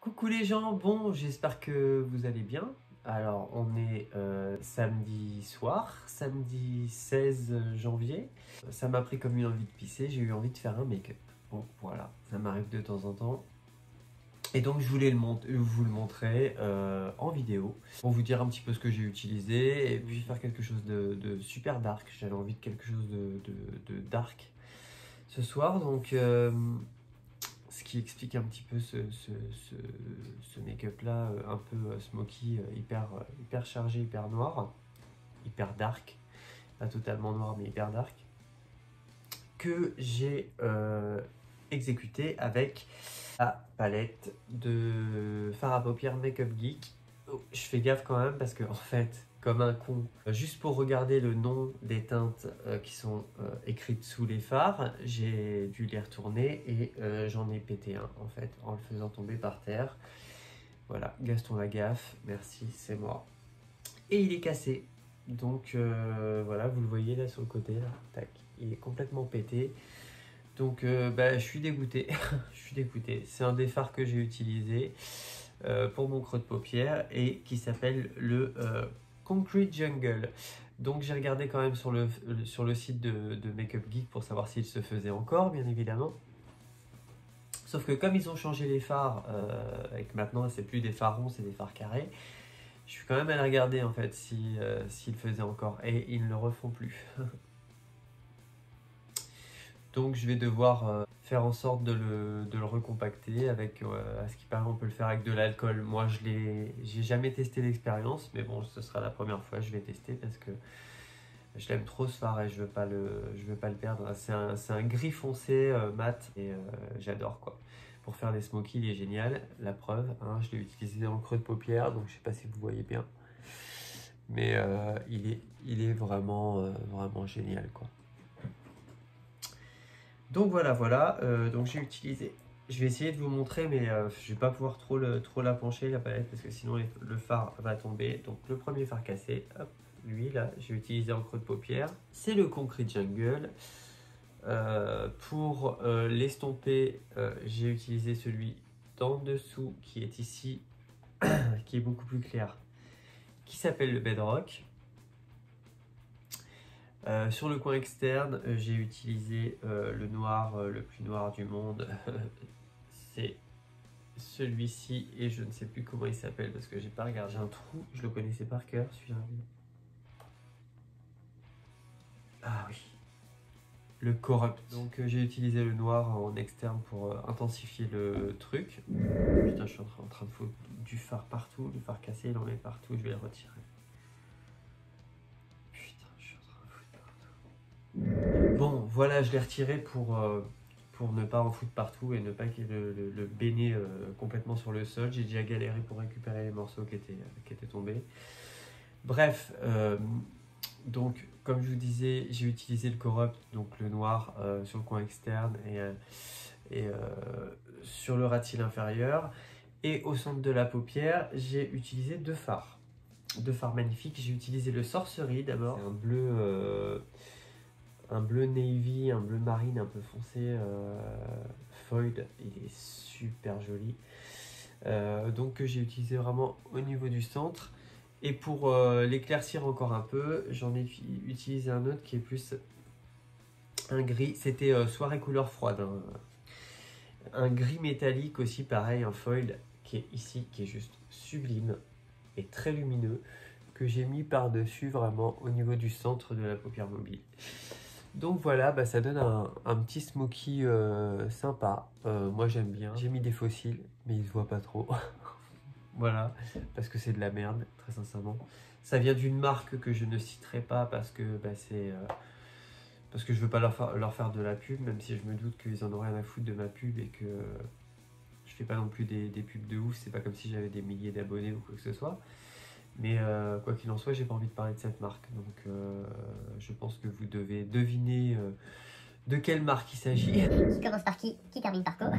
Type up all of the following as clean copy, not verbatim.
Coucou les gens, bon j'espère que vous allez bien. Alors on est samedi soir, samedi 16 janvier. Ça m'a pris comme une envie de pisser, j'ai eu envie de faire un make-up. Bon voilà, ça m'arrive de temps en temps. Et donc je voulais vous le montrer en vidéo pour vous dire un petit peu ce que j'ai utilisé et puis faire quelque chose de super dark. J'avais envie de quelque chose de dark ce soir, donc ce qui explique un petit peu ce make-up là, un peu smoky, hyper chargé, hyper noir, hyper dark, pas totalement noir mais hyper dark, que j'ai exécuté avec la palette de fard à paupières Makeup Geek. Oh, je fais gaffe quand même parce que en fait, comme un con, juste pour regarder le nom des teintes qui sont écrites sous les fards, j'ai dû les retourner et j'en ai pété un en fait en le faisant tomber par terre. Voilà, Gaston Lagaffe, merci, c'est moi. Et il est cassé. Donc voilà, vous le voyez là sur le côté, là, tac, il est complètement pété. Donc je suis dégoûté, je suis dégoûté. C'est un des fards que j'ai utilisé pour mon creux de paupière et qui s'appelle le Concrete Jungle. Donc j'ai regardé quand même sur le site de Makeup Geek pour savoir s'il se faisait encore, bien évidemment. Sauf que comme ils ont changé les fards, et que maintenant c'est plus des fards ronds, c'est des fards carrés, je suis quand même allé regarder en fait s'ils faisaient encore, et ils ne le refont plus. Donc je vais devoir faire en sorte de le recompacter avec, à ce qui paraît, on peut le faire avec de l'alcool. Moi j'ai jamais testé l'expérience, mais bon, ce sera la première fois, je vais tester parce que je l'aime trop ce fard et je veux pas le perdre. C'est un gris foncé mat et j'adore quoi. Pour faire des smokies, il est génial, la preuve, hein, je l'ai utilisé dans le creux de paupière, donc je sais pas si vous voyez bien. Mais il est vraiment, vraiment génial quoi. Donc voilà, donc j'ai utilisé, je vais essayer de vous montrer, mais je vais pas pouvoir trop la pencher la palette parce que sinon le fard va tomber. Donc le premier fard cassé, hop, lui là, j'ai utilisé en creux de paupière, c'est le Concrete Jungle. Pour l'estomper, j'ai utilisé celui d'en dessous qui est ici, qui est beaucoup plus clair, qui s'appelle le Bedrock. Sur le coin externe, j'ai utilisé le noir, le plus noir du monde. C'est celui-ci et je ne sais plus comment il s'appelle parce que j'ai pas regardé. J'ai un trou, je le connaissais par cœur celui-là. Ah oui, le Corrupt. Donc j'ai utilisé le noir en externe pour intensifier le truc. Putain, je suis en train de foutre du fard partout, le fard cassé, il en est partout, je vais le retirer. Bon, voilà, je l'ai retiré pour ne pas en foutre partout et ne pas qu'il le baigner complètement sur le sol. J'ai déjà galéré pour récupérer les morceaux qui étaient tombés. Bref, donc comme je vous disais, j'ai utilisé le Corrupt, donc le noir sur le coin externe et sur le ras de cils inférieur. Et au centre de la paupière, j'ai utilisé deux fards magnifiques. J'ai utilisé le Sorcery d'abord, un bleu navy, un bleu marine un peu foncé, foiled, il est super joli. Donc j'ai utilisé vraiment au niveau du centre. Et pour l'éclaircir encore un peu, j'en ai utilisé un autre qui est plus un gris. C'était soirée couleur froide, hein. Un gris métallique aussi, pareil, un foil qui est ici, qui est juste sublime et très lumineux, que j'ai mis par-dessus vraiment au niveau du centre de la paupière mobile. Donc voilà, ça donne un petit smoky sympa. Moi j'aime bien. J'ai mis des fossiles, mais ils se voient pas trop. Voilà, parce que c'est de la merde, très sincèrement. Ça vient d'une marque que je ne citerai pas parce que parce que je veux pas leur faire de la pub, même si je me doute qu'ils en ont rien à foutre de ma pub et que je fais pas non plus des pubs de ouf. C'est pas comme si j'avais des milliers d'abonnés ou quoi que ce soit. Mais quoi qu'il en soit, j'ai pas envie de parler de cette marque. Donc je pense que vous devez deviner de quelle marque il s'agit. Qui commence par qui termine par quoi?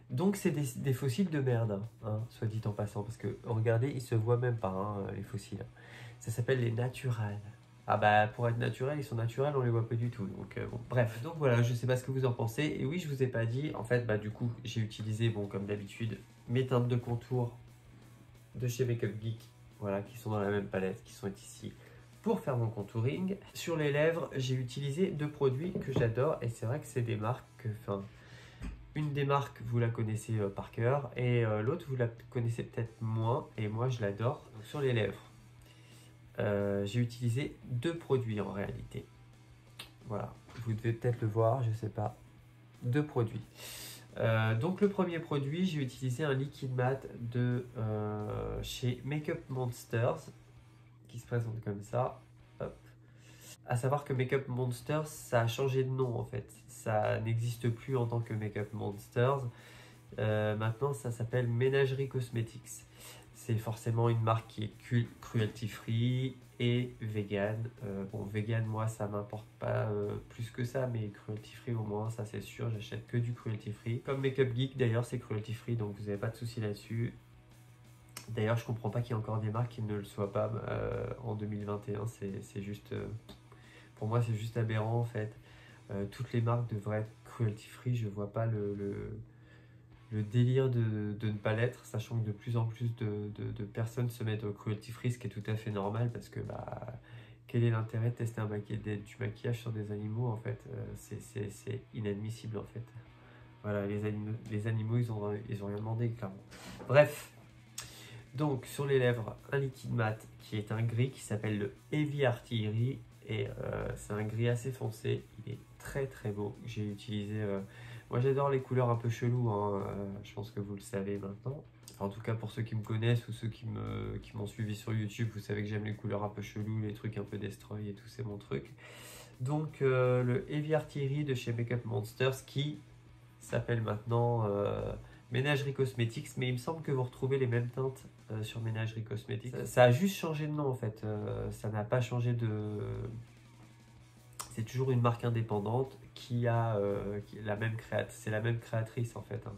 Donc c'est des fossiles de merde, hein, soit dit en passant, parce que regardez, ils se voient même pas, hein, les fossiles. Ça s'appelle les naturales. Ah bah pour être naturel, ils sont naturels, on les voit pas du tout. Donc bon, bref. Donc voilà, je sais pas ce que vous en pensez. Et oui, je vous ai pas dit. En fait, bah du coup, j'ai utilisé, bon comme d'habitude, mes teintes de contour de chez Makeup Geek. Voilà, qui sont dans la même palette, qui sont ici pour faire mon contouring. Sur les lèvres, j'ai utilisé deux produits que j'adore. Et c'est vrai que c'est des marques, enfin, une des marques, vous la connaissez par cœur. Et l'autre, vous la connaissez peut-être moins. Et moi, je l'adore. Donc sur les lèvres. J'ai utilisé deux produits en réalité. Voilà, vous devez peut-être le voir, je sais pas. Deux produits. Donc le premier produit, j'ai utilisé un liquide mat de chez Makeup Monsters qui se présente comme ça. Hop. À savoir que Makeup Monsters, ça a changé de nom en fait. Ça n'existe plus en tant que Makeup Monsters. Maintenant, ça s'appelle Ménagerie Cosmetics. C'est forcément une marque qui est cruelty free et vegan. Bon, vegan, moi, ça m'importe pas plus que ça, mais cruelty free au moins, ça c'est sûr. J'achète que du cruelty free. Comme Makeup Geek, d'ailleurs, c'est cruelty free, donc vous n'avez pas de souci là-dessus. D'ailleurs, je comprends pas qu'il y ait encore des marques qui ne le soient pas en 2021. C'est juste, pour moi, c'est juste aberrant en fait. Toutes les marques devraient être cruelty free. Je vois pas le délire de ne pas l'être, sachant que de plus en plus de personnes se mettent au cruelty free, ce qui est tout à fait normal parce que bah, quel est l'intérêt de tester du maquillage sur des animaux en fait? C'est inadmissible en fait. Voilà, les animaux ils ont rien demandé clairement. Bref, donc sur les lèvres, un liquide mat qui est un gris qui s'appelle le Heavy Artillery et c'est un gris assez foncé, il est très très beau. J'ai utilisé moi j'adore les couleurs un peu cheloues, hein. Je pense que vous le savez maintenant. Enfin, en tout cas pour ceux qui me connaissent ou ceux qui m'ont suivi sur YouTube, vous savez que j'aime les couleurs un peu cheloues, les trucs un peu destroy et tout, c'est mon truc. Donc le Heavy Artillery de chez Makeup Monsters qui s'appelle maintenant Ménagerie Cosmetics, mais il me semble que vous retrouvez les mêmes teintes sur Ménagerie Cosmetics. Ça a juste changé de nom en fait, ça n'a pas changé de... C'est toujours une marque indépendante qui a la même c'est la même créatrice en fait, hein.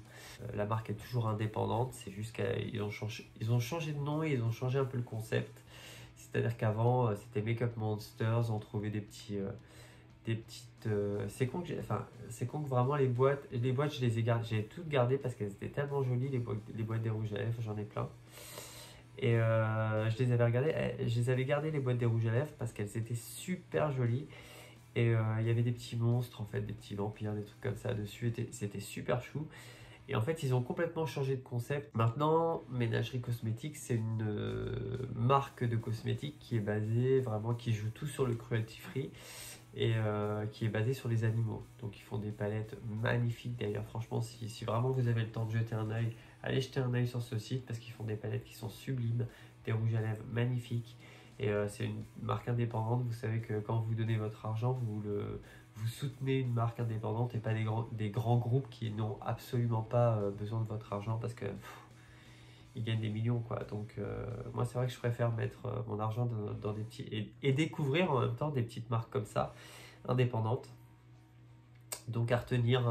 La marque est toujours indépendante, c'est juste qu'ils ont changé de nom et ils ont changé un peu le concept. C'est-à-dire qu'avant c'était Makeup Monsters, on trouvait des petites c'est con que c'est con que vraiment les boîtes je les ai gardées, j'ai toutes gardées parce qu'elles étaient tellement jolies, les boîtes des rouges à lèvres, j'en ai plein. Et je les avais gardées les boîtes des rouges à lèvres parce qu'elles étaient super jolies. Et il y avait des petits monstres, en fait, des petits vampires, des trucs comme ça dessus. C'était super chou. Et en fait, ils ont complètement changé de concept. Maintenant, Ménagerie Cosmetics, c'est une marque de cosmétiques qui est basée vraiment, qui joue tout sur le cruelty free et qui est basée sur les animaux. Donc, ils font des palettes magnifiques. D'ailleurs, franchement, si vraiment vous avez le temps de jeter un œil, allez jeter un œil sur ce site parce qu'ils font des palettes qui sont sublimes, des rouges à lèvres magnifiques. Et c'est une marque indépendante. Vous savez que quand vous donnez votre argent, vous soutenez une marque indépendante et pas des grands groupes qui n'ont absolument pas besoin de votre argent parce que ils gagnent des millions quoi. Donc moi c'est vrai que je préfère mettre mon argent dans des petits et découvrir en même temps des petites marques comme ça indépendantes. Donc à retenir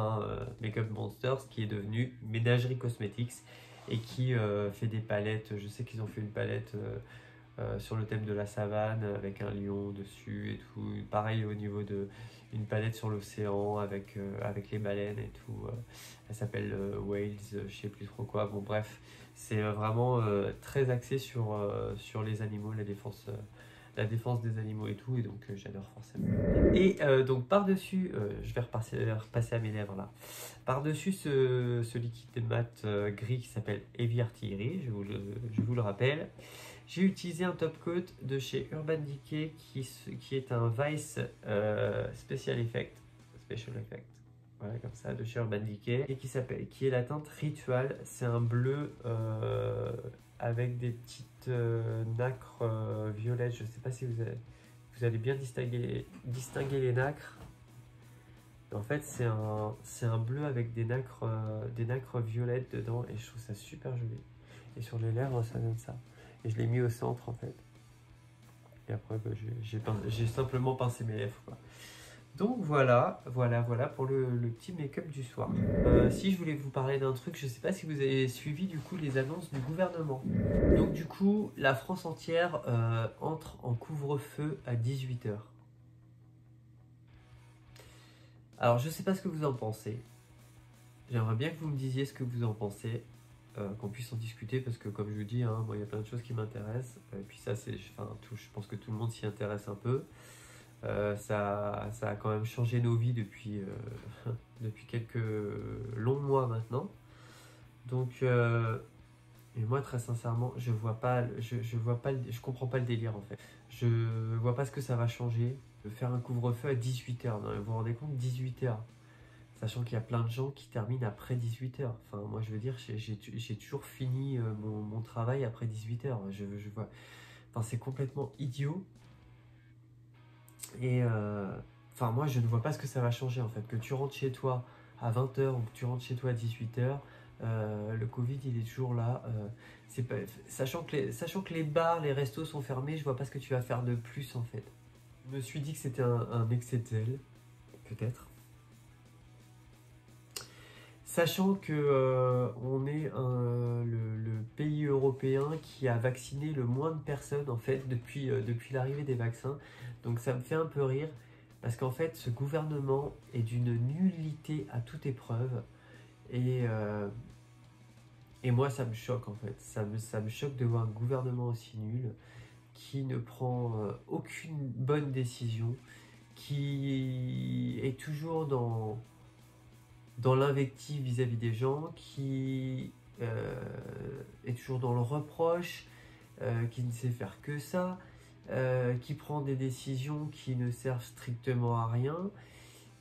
Makeup Monsters qui est devenu Ménagerie Cosmetics et qui fait des palettes. Je sais qu'ils ont fait une palette sur le thème de la savane avec un lion dessus et tout. Pareil au niveau de une palette sur l'océan avec les baleines et tout. Elle s'appelle Whales, je sais plus trop quoi. Bon bref, c'est vraiment très axé sur les animaux, la défense des animaux et tout, et donc j'adore forcément. Et donc par-dessus, je vais repasser à mes lèvres là. Par-dessus ce liquide mat gris qui s'appelle Heavy Artillery, je vous le rappelle, j'ai utilisé un top coat de chez Urban Decay qui est un Vice Special Effect, voilà comme ça, de chez Urban Decay, et qui est la teinte Ritual. C'est un bleu avec des petites nacres violettes. Je ne sais pas si vous allez bien distinguer les nacres. En fait, c'est un bleu avec des nacres violettes dedans et je trouve ça super joli. Et sur les lèvres, ça donne ça. Et je l'ai mis au centre en fait. Et après, bah, j'ai simplement pincé mes lèvres, quoi. Donc voilà pour le petit make-up du soir. Si je voulais vous parler d'un truc, je sais pas si vous avez suivi du coup les annonces du gouvernement. Donc du coup, la France entière entre en couvre-feu à 18 h. Alors je sais pas ce que vous en pensez. J'aimerais bien que vous me disiez ce que vous en pensez, qu'on puisse en discuter parce que comme je vous dis, hein, moi il y a plein de choses qui m'intéressent. Et puis ça c'est, enfin, je pense que tout le monde s'y intéresse un peu. Ça a quand même changé nos vies depuis quelques longs mois maintenant. Donc, et moi très sincèrement, je vois pas, je comprends pas le délire en fait. Je vois pas ce que ça va changer de faire un couvre-feu à 18 h. Vous vous rendez compte, 18 h, sachant qu'il y a plein de gens qui terminent après 18 h. Enfin, moi je veux dire, j'ai toujours fini mon travail après 18 h. Je vois, enfin, c'est complètement idiot. Et enfin, moi, je ne vois pas ce que ça va changer en fait. Que tu rentres chez toi à 20 h ou que tu rentres chez toi à 18 h, le Covid il est toujours là. C'est pas, sachant que les bars, les restos sont fermés, je vois pas ce que tu vas faire de plus en fait. Je me suis dit que c'était un excès de zèle, peut-être. Sachant que on est le pays européen qui a vacciné le moins de personnes en fait depuis l'arrivée des vaccins. Donc ça me fait un peu rire parce qu'en fait ce gouvernement est d'une nullité à toute épreuve et, euh, et moi ça me choque en fait. Ça me choque de voir un gouvernement aussi nul qui ne prend aucune bonne décision, qui est toujours dans l'invective vis-à-vis des gens, qui est toujours dans le reproche, qui ne sait faire que ça, qui prend des décisions qui ne servent strictement à rien,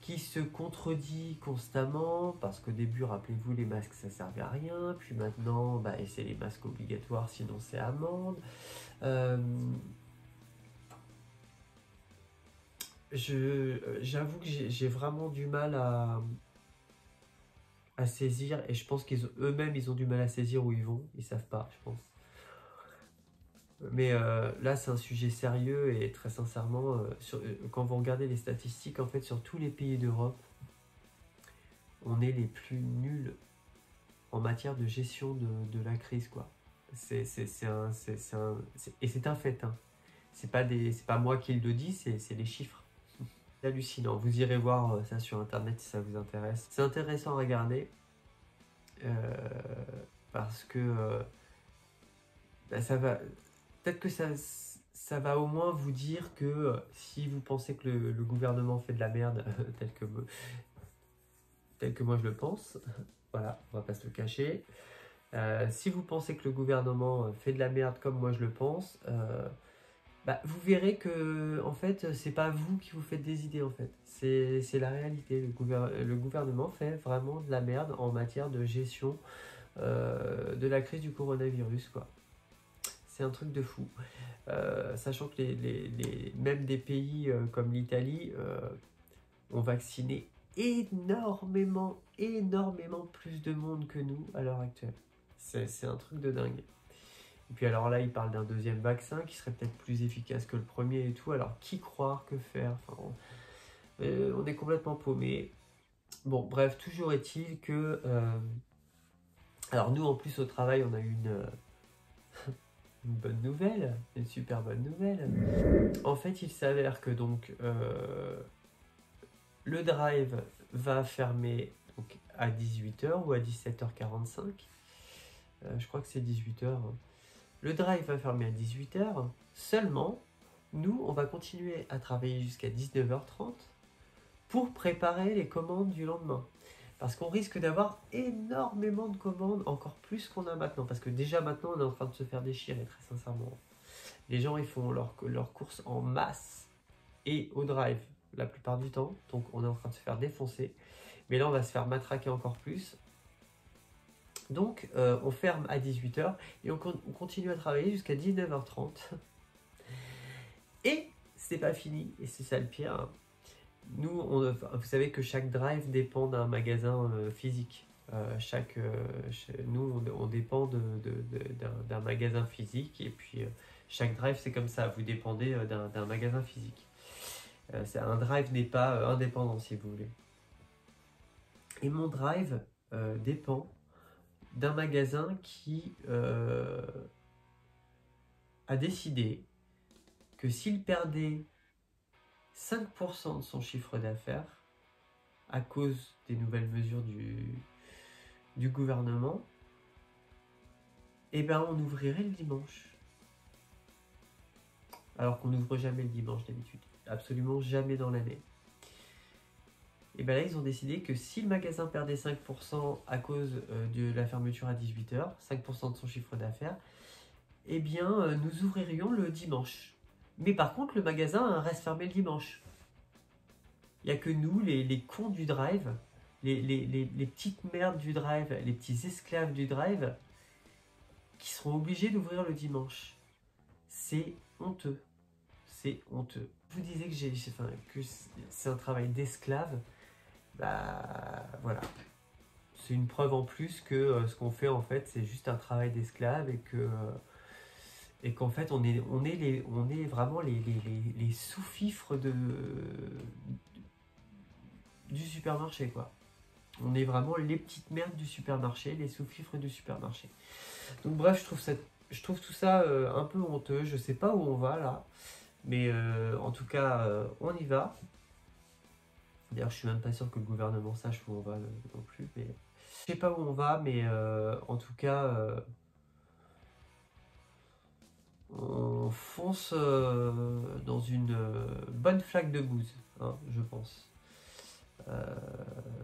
qui se contredit constamment, parce qu'au début, rappelez-vous, les masques, ça servait à rien, puis maintenant, bah, et c'est les masques obligatoires, sinon c'est amende. J'avoue que j'ai vraiment du mal à saisir, et je pense qu'eux-mêmes ils ont du mal à saisir où ils vont, ils savent pas, je pense. Mais là c'est un sujet sérieux et très sincèrement, quand vous regardez les statistiques en fait sur tous les pays d'Europe, on est les plus nuls en matière de gestion de la crise quoi. Et c'est un fait, hein. C'est pas moi qui le dis, c'est les chiffres. C'est hallucinant. Vous irez voir ça sur internet si ça vous intéresse. C'est intéressant à regarder euh, parce que bah, ça va. Peut-être que ça va au moins vous dire que si vous pensez que le gouvernement fait de la merde tel que moi je le pense, voilà, on va pas se le cacher. Si vous pensez que le gouvernement fait de la merde comme moi je le pense, bah, vous verrez que en fait c'est pas vous qui vous faites des idées en fait. C'est la réalité. Le gouvernement fait vraiment de la merde en matière de gestion de la crise du coronavirus quoi. C'est un truc de fou. Sachant que même des pays comme l'Italie ont vacciné énormément plus de monde que nous à l'heure actuelle. C'est un truc de dingue. Et puis alors là, ils parlent d'un deuxième vaccin qui serait peut-être plus efficace que le premier et tout. Alors qui croire, que faire, enfin, on est complètement paumé. Bon, bref, toujours est-il que... alors nous, en plus, au travail, on a eu une bonne nouvelle, une super bonne nouvelle. En fait, il s'avère que donc le drive va fermer donc, à 18 h ou à 17 h 45. Je crois que c'est 18 h. Le drive va fermer à 18 h. Seulement, nous, on va continuer à travailler jusqu'à 19 h 30 pour préparer les commandes du lendemain. Parce qu'on risque d'avoir énormément de commandes, encore plus qu'on a maintenant. Parce que déjà maintenant, on est en train de se faire déchirer, très sincèrement. Les gens, ils font leurs courses en masse et au drive la plupart du temps. Donc, on est en train de se faire défoncer. Mais là, on va se faire matraquer encore plus. Donc, on ferme à 18 h et on continue à travailler jusqu'à 19 h 30. Et c'est pas fini, et c'est ça le pire. Hein. Nous, vous savez que chaque drive dépend d'un magasin physique. Nous, on dépend d'un magasin physique, et puis chaque drive, c'est comme ça. Vous dépendez d'un magasin physique. Un drive n'est pas indépendant, si vous voulez. Et mon drive dépend d'un magasin qui a décidé que s'il perdait 5% de son chiffre d'affaires à cause des nouvelles mesures du gouvernement, eh ben on ouvrirait le dimanche. Alors qu'on n'ouvre jamais le dimanche d'habitude. Absolument jamais dans l'année. Et bien là, ils ont décidé que si le magasin perdait 5% à cause de la fermeture à 18h, 5% de son chiffre d'affaires, eh bien, nous ouvririons le dimanche. Mais par contre, le magasin reste fermé le dimanche. Il n'y a que nous, les cons du drive, les petites merdes du drive, les petits esclaves du drive, qui seront obligés d'ouvrir le dimanche. C'est honteux. C'est honteux. Je vous disais que c'est un travail d'esclave. Bah voilà. C'est une preuve en plus que ce qu'on fait en fait, c'est juste un travail d'esclave et qu'en fait on est vraiment les sous-fifres du supermarché, quoi. On est vraiment les petites merdes du supermarché, les sous-fifres du supermarché. Donc bref, je trouve tout ça un peu honteux. Je sais pas où on va là, mais en tout cas, on y va. D'ailleurs, je suis même pas sûr que le gouvernement sache où on va non plus. Mais je sais pas où on va, mais en tout cas, on fonce dans une bonne flaque de bouse, hein, je pense.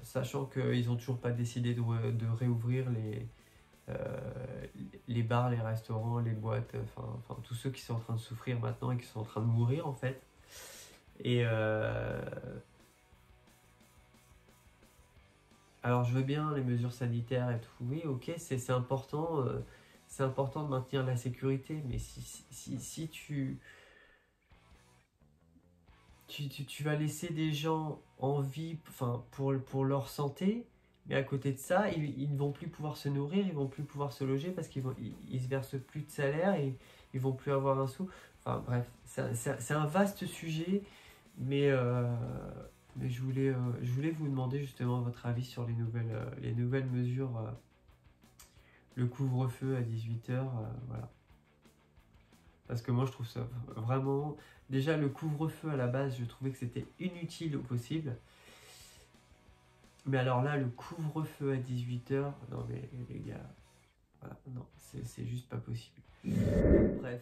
Sachant qu'ils n'ont toujours pas décidé de réouvrir les bars, les restaurants, les boîtes, enfin tous ceux qui sont en train de souffrir maintenant et qui sont en train de mourir en fait. Et alors je veux bien les mesures sanitaires et tout, oui ok, c'est important de maintenir la sécurité, mais si tu vas laisser des gens en vie, enfin pour leur santé, mais à côté de ça, ils ne vont plus pouvoir se nourrir, ils vont plus pouvoir se loger parce qu'ils se versent plus de salaire et ils vont plus avoir un sou. Enfin bref, c'est un vaste sujet, mais je voulais vous demander justement votre avis sur les nouvelles mesures, le couvre-feu à 18h, voilà. Parce que moi je trouve ça vraiment... Déjà le couvre-feu à la base, je trouvais que c'était inutile au possible. Mais alors là, le couvre-feu à 18h, non mais les gars, voilà, non, c'est juste pas possible. Bref,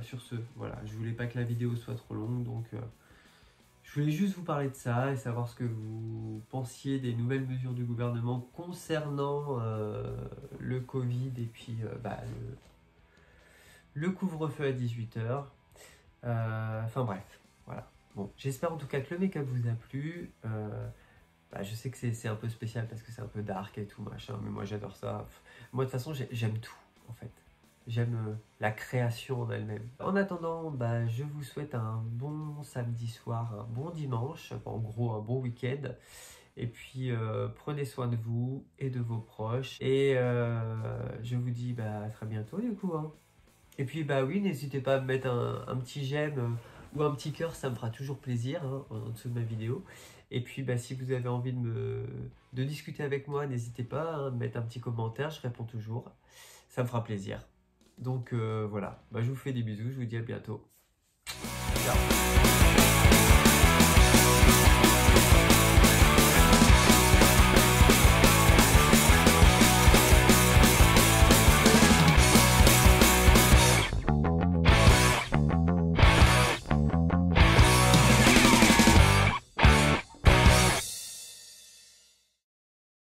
sur ce, voilà, je voulais pas que la vidéo soit trop longue, donc je voulais juste vous parler de ça et savoir ce que vous pensiez des nouvelles mesures du gouvernement concernant le Covid et puis le couvre-feu à 18h. Enfin bref, voilà. Bon, j'espère en tout cas que le make-up vous a plu. Je sais que c'est un peu spécial parce que c'est un peu dark et tout machin, mais moi j'adore ça. Moi de toute façon j'aime tout en fait. J'aime la création en elle-même. En attendant, je vous souhaite un bon samedi soir, un bon dimanche, en gros un bon week-end. Et puis prenez soin de vous et de vos proches. Et je vous dis à très bientôt du coup, hein. Et puis oui, n'hésitez pas à me mettre un petit j'aime ou un petit cœur, ça me fera toujours plaisir, hein, en dessous de ma vidéo. Et puis si vous avez envie de discuter avec moi, n'hésitez pas à me mettre un petit commentaire, je réponds toujours. Ça me fera plaisir. Donc voilà, je vous fais des bisous, je vous dis à bientôt. Ciao.